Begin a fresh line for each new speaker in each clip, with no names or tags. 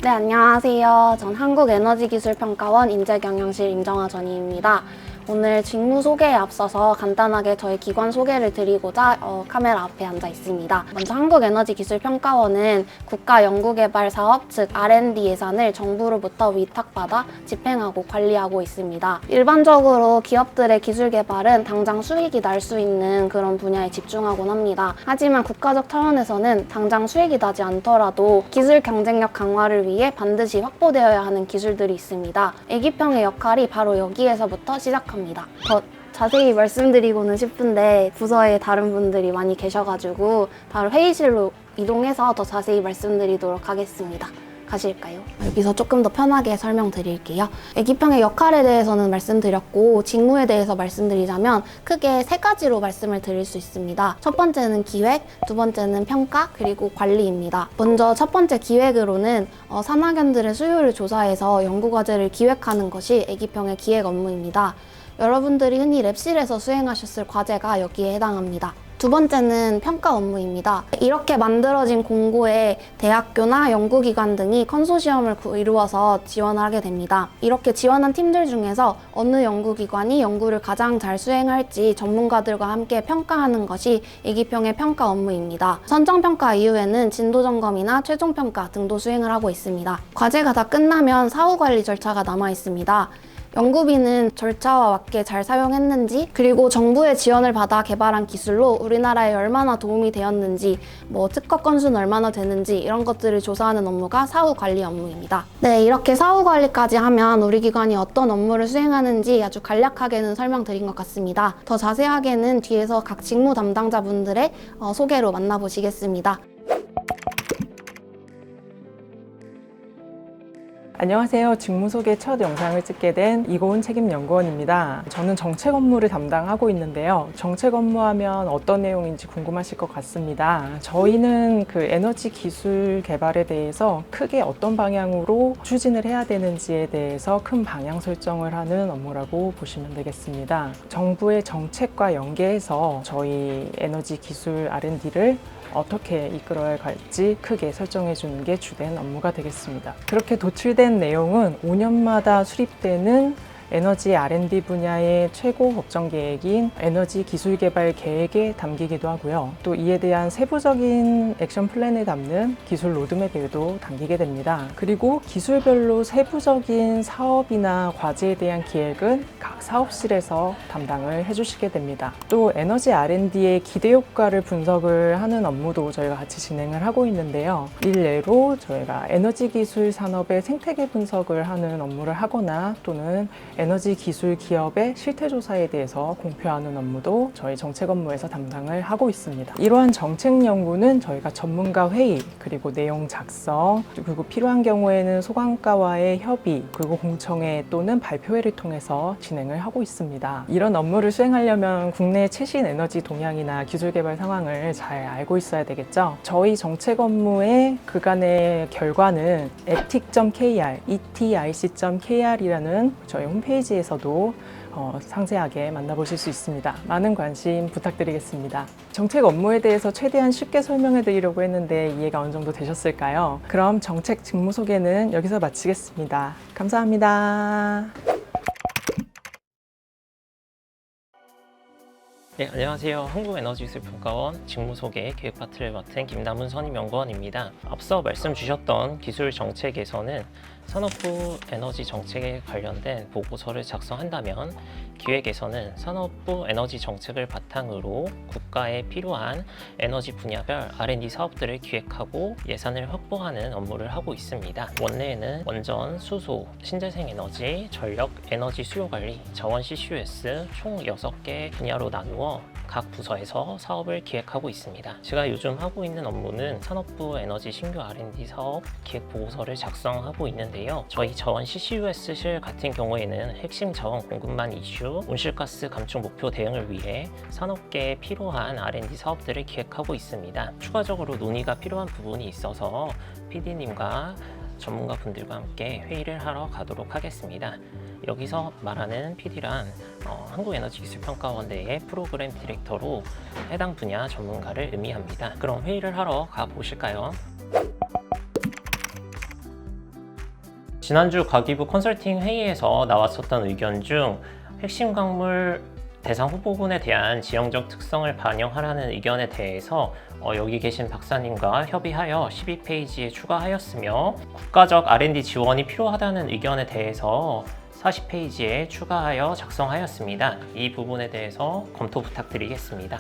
네, 안녕하세요. 전 한국에너지기술평가원 인재경영실 임정아 전임입니다. 오늘 직무 소개에 앞서서 간단하게 저희 기관 소개를 드리고자 카메라 앞에 앉아 있습니다. 먼저 한국에너지기술평가원은 국가연구개발사업, 즉 R&D 예산을 정부로부터 위탁받아 집행하고 관리하고 있습니다. 일반적으로 기업들의 기술 개발은 당장 수익이 날 수 있는 그런 분야에 집중하곤 합니다. 하지만 국가적 차원에서는 당장 수익이 나지 않더라도 기술 경쟁력 강화를 위해 반드시 확보되어야 하는 기술들이 있습니다. 애기평의 역할이 바로 여기에서부터 시작합니다. 더 자세히 말씀드리고는 싶은데 부서에 다른 분들이 많이 계셔가지고 바로 회의실로 이동해서 더 자세히 말씀드리도록 하겠습니다. 가실까요? 여기서 조금 더 편하게 설명드릴게요. 애기평의 역할에 대해서는 말씀드렸고 직무에 대해서 말씀드리자면 크게 세 가지로 말씀을 드릴 수 있습니다. 첫 번째는 기획, 두 번째는 평가, 그리고 관리입니다. 먼저 첫 번째 기획으로는 산학연들의 수요를 조사해서 연구과제를 기획하는 것이 애기평의 기획 업무입니다. 여러분들이 흔히 랩실에서 수행하셨을 과제가 여기에 해당합니다. 두 번째는 평가 업무입니다. 이렇게 만들어진 공고에 대학교나 연구기관 등이 컨소시엄을 이루어서 지원을 하게 됩니다. 이렇게 지원한 팀들 중에서 어느 연구기관이 연구를 가장 잘 수행할지 전문가들과 함께 평가하는 것이 애기평의 평가 업무입니다. 선정평가 이후에는 진도점검이나 최종평가 등도 수행을 하고 있습니다. 과제가 다 끝나면 사후관리 절차가 남아 있습니다. 연구비는 절차와 맞게 잘 사용했는지, 그리고 정부의 지원을 받아 개발한 기술로 우리나라에 얼마나 도움이 되었는지, 특허 건수는 얼마나 되는지 이런 것들을 조사하는 업무가 사후 관리 업무입니다. 네, 이렇게 사후 관리까지 하면 우리 기관이 어떤 업무를 수행하는지 아주 간략하게는 설명드린 것 같습니다. 더 자세하게는 뒤에서 각 직무 담당자분들의 소개로 만나보시겠습니다.
안녕하세요. 직무 소개 첫 영상을 찍게 된 이고은 책임연구원입니다. 저는 정책 업무를 담당하고 있는데요. 정책 업무하면 어떤 내용인지 궁금하실 것 같습니다. 저희는 에너지 기술 개발에 대해서 크게 어떤 방향으로 추진을 해야 되는지에 대해서 큰 방향 설정을 하는 업무라고 보시면 되겠습니다. 정부의 정책과 연계해서 저희 에너지 기술 R&D를 어떻게 이끌어야 할지 크게 설정해 주는 게 주된 업무가 되겠습니다. 그렇게 도출된 내용은 5년마다 수립되는 에너지 R&D 분야의 최고 법정 계획인 에너지 기술 개발 계획에 담기기도 하고요. 또 이에 대한 세부적인 액션 플랜을 담는 기술 로드맵에도 담기게 됩니다. 그리고 기술별로 세부적인 사업이나 과제에 대한 기획은 각 사업실에서 담당을 해주시게 됩니다. 또 에너지 R&D의 기대 효과를 분석을 하는 업무도 저희가 같이 진행을 하고 있는데요. 일례로 저희가 에너지 기술 산업의 생태계 분석을 하는 업무를 하거나 또는 에너지 기술 기업의 실태 조사에 대해서 공표하는 업무도 저희 정책 업무에서 담당을 하고 있습니다. 이러한 정책 연구는 저희가 전문가 회의, 그리고 내용 작성, 그리고 필요한 경우에는 소관과와의 협의, 그리고 공청회 또는 발표회를 통해서 진행을 하고 있습니다. 이런 업무를 수행하려면 국내 최신 에너지 동향이나 기술 개발 상황을 잘 알고 있어야 되겠죠. 저희 정책 업무의 그간의 결과는 etic.kr이라는 저희 홈페이지에서도 상세하게 만나보실 수 있습니다. 많은 관심 부탁드리겠습니다. 정책 업무에 대해서 최대한 쉽게 설명해 드리려고 했는데 이해가 어느 정도 되셨을까요? 그럼 정책 직무 소개는 여기서 마치겠습니다. 감사합니다.
네, 안녕하세요. 한국에너지기술평가원 직무소개 계획 파트를 맡은 김남훈 선임연구원입니다. 앞서 말씀 주셨던 기술 정책에서는 산업부 에너지 정책에 관련된 보고서를 작성한다면 기획에서는 산업부 에너지 정책을 바탕으로 국가에 필요한 에너지 분야별 R&D 사업들을 기획하고 예산을 확보하는 업무를 하고 있습니다. 원내에는 원전, 수소, 신재생 에너지, 전력, 에너지 수요 관리, 자원 CCUS 총 6개 분야로 나누어 각 부서에서 사업을 기획하고 있습니다. 제가 요즘 하고 있는 업무는 산업부 에너지 신규 R&D 사업 기획 보고서를 작성하고 있는데요. 저희 자원 CCUS실 같은 경우에는 핵심 자원 공급망 이슈, 온실가스 감축 목표 대응을 위해 산업계에 필요한 R&D 사업들을 기획하고 있습니다. 추가적으로 논의가 필요한 부분이 있어서 PD님과 전문가분들과 함께 회의를 하러 가도록 하겠습니다. 여기서 말하는 PD란 한국에너지기술평가원 내의 프로그램 디렉터로 해당 분야 전문가를 의미합니다. 그럼 회의를 하러 가보실까요? 지난주 과기부 컨설팅 회의에서 나왔었던 의견 중 핵심 광물 대상 후보군에 대한 지형적 특성을 반영하라는 의견에 대해서 여기 계신 박사님과 협의하여 12페이지에 추가하였으며, 국가적 R&D 지원이 필요하다는 의견에 대해서 40페이지에 추가하여 작성하였습니다. 이 부분에 대해서 검토 부탁드리겠습니다.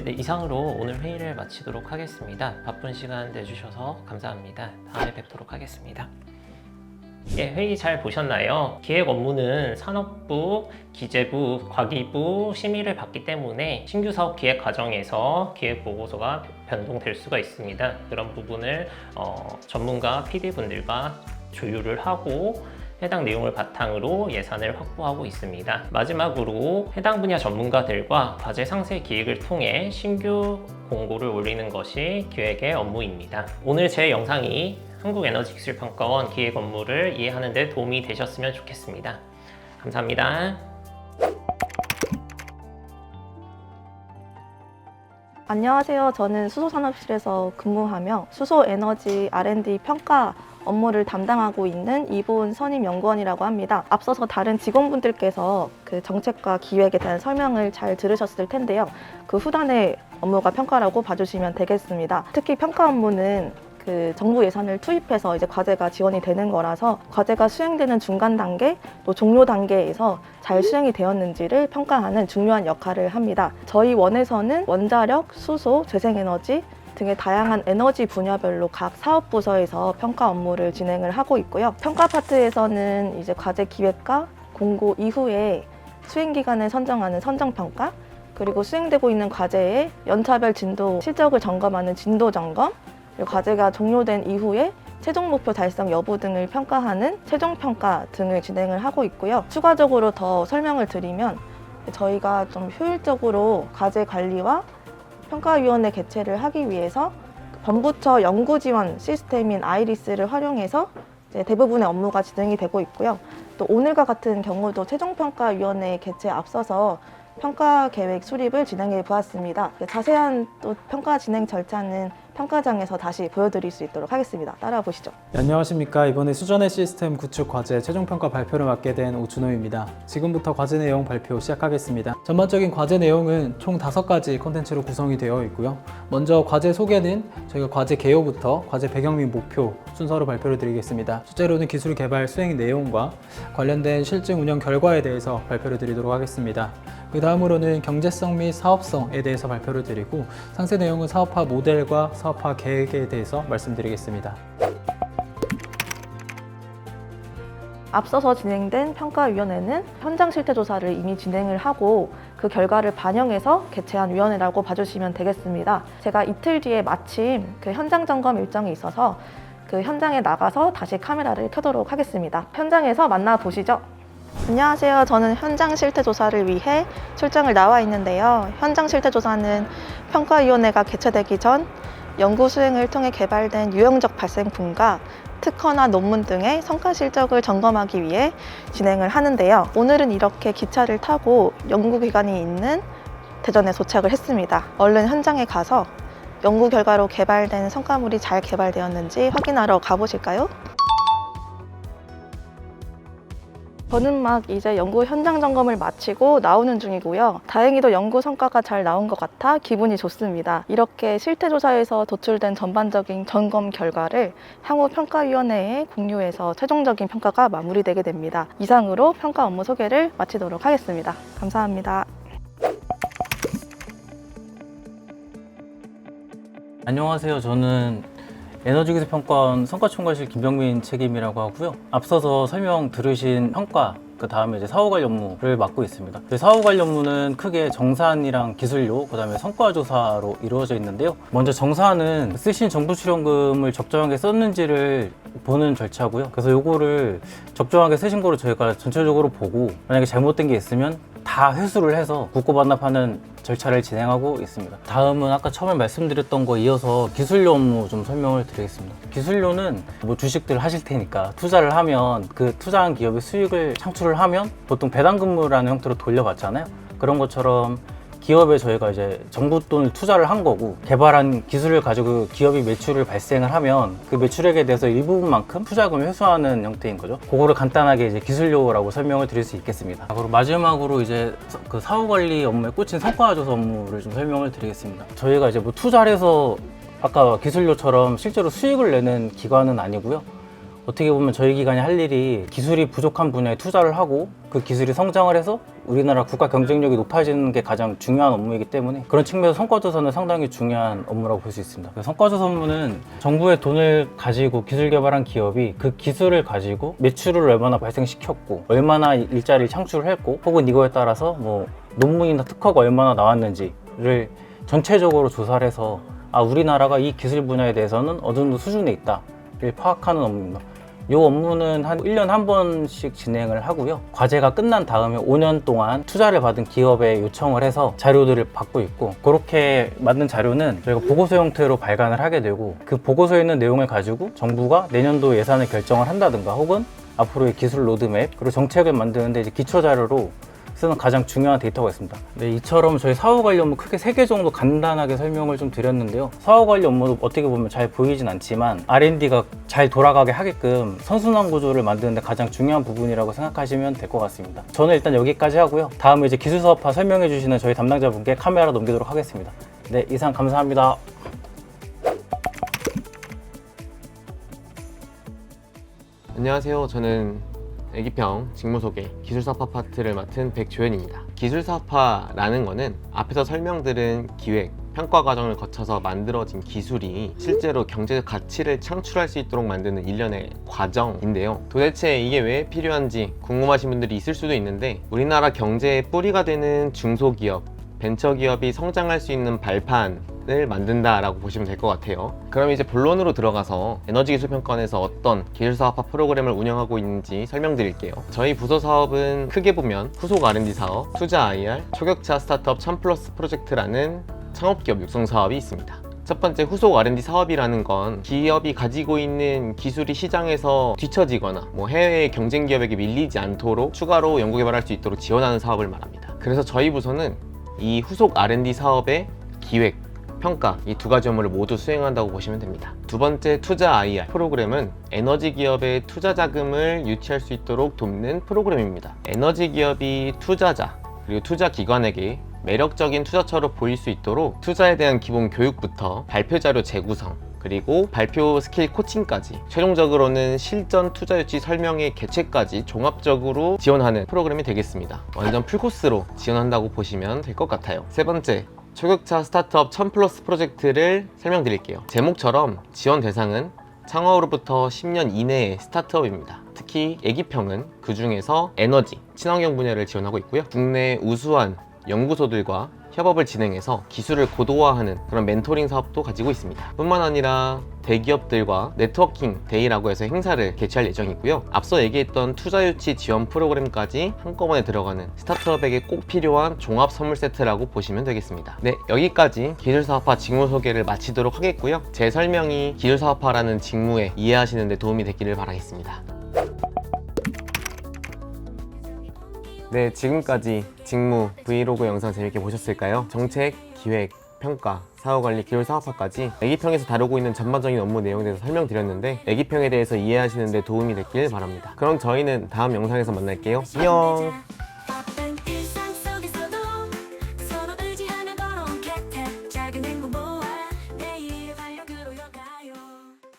네, 이상으로 오늘 회의를 마치도록 하겠습니다. 바쁜 시간 내주셔서 감사합니다. 다음에 뵙도록 하겠습니다. 예, 회의 잘 보셨나요? 기획 업무는 산업부, 기재부, 과기부 심의를 받기 때문에 신규 사업 기획 과정에서 기획 보고서가 변동될 수가 있습니다. 그런 부분을 전문가 PD분들과 조율을 하고 해당 내용을 바탕으로 예산을 확보하고 있습니다. 마지막으로 해당 분야 전문가들과 과제 상세 기획을 통해 신규 공고를 올리는 것이 기획의 업무입니다. 오늘 제 영상이 한국에너지기술평가원 기획 업무를 이해하는 데 도움이 되셨으면 좋겠습니다. 감사합니다.
안녕하세요. 저는 수소산업실에서 근무하며 수소에너지 R&D 평가 업무를 담당하고 있는 이보은 선임연구원이라고 합니다. 앞서서 다른 직원분들께서 그 정책과 기획에 대한 설명을 잘 들으셨을 텐데요. 그 후단의 업무가 평가라고 봐주시면 되겠습니다. 특히 평가 업무는 그 정부 예산을 투입해서 이제 과제가 지원이 되는 거라서 과제가 수행되는 중간 단계 또 종료 단계에서 잘 수행이 되었는지를 평가하는 중요한 역할을 합니다. 저희 원에서는 원자력, 수소, 재생에너지 등의 다양한 에너지 분야별로 각 사업 부서에서 평가 업무를 진행을 하고 있고요. 평가 파트에서는 이제 과제 기획과 공고 이후에 수행 기간을 선정하는 선정 평가, 그리고 수행되고 있는 과제의 연차별 진도 실적을 점검하는 진도 점검, 그리고 과제가 종료된 이후에 최종 목표 달성 여부 등을 평가하는 최종 평가 등을 진행을 하고 있고요. 추가적으로 더 설명을 드리면 저희가 좀 효율적으로 과제 관리와 평가위원회 개최를 하기 위해서 범부처 연구지원 시스템인 아이리스를 활용해서 이제 대부분의 업무가 진행이 되고 있고요. 또 오늘과 같은 경우도 최종평가위원회 개최에 앞서서 평가 계획 수립을 진행해 보았습니다. 자세한 또 평가 진행 절차는 평가장에서 다시 보여드릴 수 있도록 하겠습니다. 따라와 보시죠.
네, 안녕하십니까. 이번에 수전의 시스템 구축 과제 최종평가 발표를 맡게 된 오준호입니다. 지금부터 과제 내용 발표 시작하겠습니다. 전반적인 과제 내용은 총 5가지 콘텐츠로 구성이 되어 있고요. 먼저 과제 소개는 저희가 과제 개요부터 과제 배경 및 목표 순서로 발표를 드리겠습니다. 첫째로는 기술 개발 수행 내용과 관련된 실증 운영 결과에 대해서 발표를 드리도록 하겠습니다. 그 다음으로는 경제성 및 사업성에 대해서 발표를 드리고, 상세 내용은 사업화 모델과 사업화 계획에 대해서 말씀드리겠습니다.
앞서서 진행된 평가위원회는 현장 실태 조사를 이미 진행을 하고 그 결과를 반영해서 개최한 위원회라고 봐주시면 되겠습니다. 제가 이틀 뒤에 마침 그 현장 점검 일정이 있어서 그 현장에 나가서 다시 카메라를 켜도록 하겠습니다. 현장에서 만나보시죠. 안녕하세요. 저는 현장 실태 조사를 위해 출장을 나와 있는데요. 현장 실태 조사는 평가위원회가 개최되기 전 연구 수행을 통해 개발된 유형적 발생품과 특허나 논문 등의 성과 실적을 점검하기 위해 진행을 하는데요. 오늘은 이렇게 기차를 타고 연구기관이 있는 대전에 도착을 했습니다. 얼른 현장에 가서 연구 결과로 개발된 성과물이 잘 개발되었는지 확인하러 가보실까요? 저는 막 이제 연구 현장 점검을 마치고 나오는 중이고요. 다행히도 연구 성과가 잘 나온 것 같아 기분이 좋습니다. 이렇게 실태조사에서 도출된 전반적인 점검 결과를 향후 평가위원회에 공유해서 최종적인 평가가 마무리되게 됩니다. 이상으로 평가 업무 소개를 마치도록 하겠습니다. 감사합니다.
안녕하세요. 저는 에너지기술평가원 성과총괄실 김병민 책임이라고 하고요. 앞서서 설명 들으신 평가, 그 다음에 이제 사후 관련 업무를 맡고 있습니다. 사후 관련 업무는 크게 정산이랑 기술료, 그 다음에 성과조사로 이루어져 있는데요. 먼저 정산은 쓰신 정부 출연금을 적정하게 썼는지를 보는 절차고요. 그래서 요거를 적정하게 쓰신 거로 저희가 전체적으로 보고, 만약에 잘못된 게 있으면 다 회수를 해서 국고 반납하는 절차를 진행하고 있습니다. 다음은 아까 처음에 말씀드렸던 거 이어서 기술료 업무 좀 설명을 드리겠습니다. 기술료는 뭐 주식들 하실 테니까 투자를 하면 그 투자한 기업이 수익을 창출을 하면 보통 배당근무라는 형태로 돌려받잖아요. 그런 것처럼 기업에 저희가 이제 정부 돈을 투자를 한 거고 개발한 기술을 가지고 기업이 매출을 발생을 하면 그 매출액에 대해서 일부분만큼 투자금을 회수하는 형태인 거죠. 그거를 간단하게 이제 기술료라고 설명을 드릴 수 있겠습니다. 그리고 마지막으로 이제 그 사후 관리 업무에 꽂힌 성과 조사 업무를 좀 설명을 드리겠습니다. 저희가 이제 뭐 투자를 해서 아까 기술료처럼 실제로 수익을 내는 기관은 아니고요. 어떻게 보면 저희 기관이 할 일이 기술이 부족한 분야에 투자를 하고 그 기술이 성장을 해서 우리나라 국가 경쟁력이 높아지는 게 가장 중요한 업무이기 때문에 그런 측면에서 성과조사는 상당히 중요한 업무라고 볼 수 있습니다. 성과조사 업무는 정부의 돈을 가지고 기술 개발한 기업이 그 기술을 가지고 매출을 얼마나 발생시켰고 얼마나 일자리를 창출을 했고 혹은 이거에 따라서 뭐 논문이나 특허가 얼마나 나왔는지를 전체적으로 조사를 해서 우리나라가 이 기술 분야에 대해서는 어느 정도 수준에 있다를 파악하는 업무입니다. 이 업무는 한 1년 한 번씩 진행을 하고요. 과제가 끝난 다음에 5년 동안 투자를 받은 기업에 요청을 해서 자료들을 받고 있고 그렇게 만든 자료는 저희가 보고서 형태로 발간을 하게 되고 그 보고서에 있는 내용을 가지고 정부가 내년도 예산을 결정을 한다든가 혹은 앞으로의 기술 로드맵 그리고 정책을 만드는데 이제 기초 자료로 쓰는 가장 중요한 데이터가 있습니다. 네, 이처럼 저희 사후 관리 업무 크게 3개 정도 간단하게 설명을 좀 드렸는데요. 사후 관리 업무도 어떻게 보면 잘 보이진 않지만 R&D가 잘 돌아가게 하게끔 선순환 구조를 만드는데 가장 중요한 부분이라고 생각하시면 될 것 같습니다. 저는 일단 여기까지 하고요. 다음에 이제 기술 사업화 설명해 주시는 저희 담당자분께 카메라 넘기도록 하겠습니다. 네, 이상 감사합니다.
안녕하세요. 저는 애기평 직무소개 기술사업화 파트를 맡은 백조현입니다. 기술사업화라는 거는 앞에서 설명드린 기획, 평가 과정을 거쳐서 만들어진 기술이 실제로 경제적 가치를 창출할 수 있도록 만드는 일련의 과정인데요. 도대체 이게 왜 필요한지 궁금하신 분들이 있을 수도 있는데 우리나라 경제의 뿌리가 되는 중소기업, 벤처기업이 성장할 수 있는 발판을 만든다라고 보시면 될 것 같아요. 그럼 이제 본론으로 들어가서 에너지기술평가원에서 어떤 기술사업화 프로그램을 운영하고 있는지 설명드릴게요. 저희 부서 사업은 크게 보면 후속 R&D 사업, 투자 IR, 초격차 스타트업 1000+ 프로젝트라는 창업기업 육성 사업이 있습니다. 첫 번째 후속 R&D 사업이라는 건 기업이 가지고 있는 기술이 시장에서 뒤처지거나 해외 경쟁 기업에게 밀리지 않도록 추가로 연구개발할 수 있도록 지원하는 사업을 말합니다. 그래서 저희 부서는 이 후속 R&D 사업의 기획, 평가 이 두 가지 업무를 모두 수행한다고 보시면 됩니다. 두 번째 투자 IR 프로그램은 에너지 기업의 투자 자금을 유치할 수 있도록 돕는 프로그램입니다. 에너지 기업이 투자자 그리고 투자 기관에게 매력적인 투자처로 보일 수 있도록 투자에 대한 기본 교육부터 발표 자료 재구성 그리고 발표 스킬 코칭까지 최종적으로는 실전 투자 유치 설명회 개최까지 종합적으로 지원하는 프로그램이 되겠습니다. 완전 풀코스로 지원한다고 보시면 될 것 같아요. 세 번째 초격차 스타트업 1000+ 프로젝트를 설명드릴게요. 제목처럼 지원 대상은 창업으로부터 10년 이내의 스타트업입니다. 특히 애기평은 그 중에서 에너지, 친환경 분야를 지원하고 있고요. 국내 우수한 연구소들과 협업을 진행해서 기술을 고도화하는 그런 멘토링 사업도 가지고 있습니다. 뿐만 아니라 대기업들과 네트워킹 데이라고 해서 행사를 개최할 예정이고요. 앞서 얘기했던 투자 유치 지원 프로그램까지 한꺼번에 들어가는 스타트업에게 꼭 필요한 종합 선물 세트라고 보시면 되겠습니다. 네, 여기까지 기술사업화 직무 소개를 마치도록 하겠고요. 제 설명이 기술사업화라는 직무에 이해하시는 데 도움이 됐기를 바라겠습니다. 네, 지금까지 직무 브이로그 영상 재밌게 보셨을까요? 정책, 기획, 평가, 사후관리, 기술사업화까지 애기평에서 다루고 있는 전반적인 업무 내용에 대해서 설명드렸는데 애기평에 대해서 이해하시는 데 도움이 됐길 바랍니다. 그럼 저희는 다음 영상에서 만날게요. 안녕!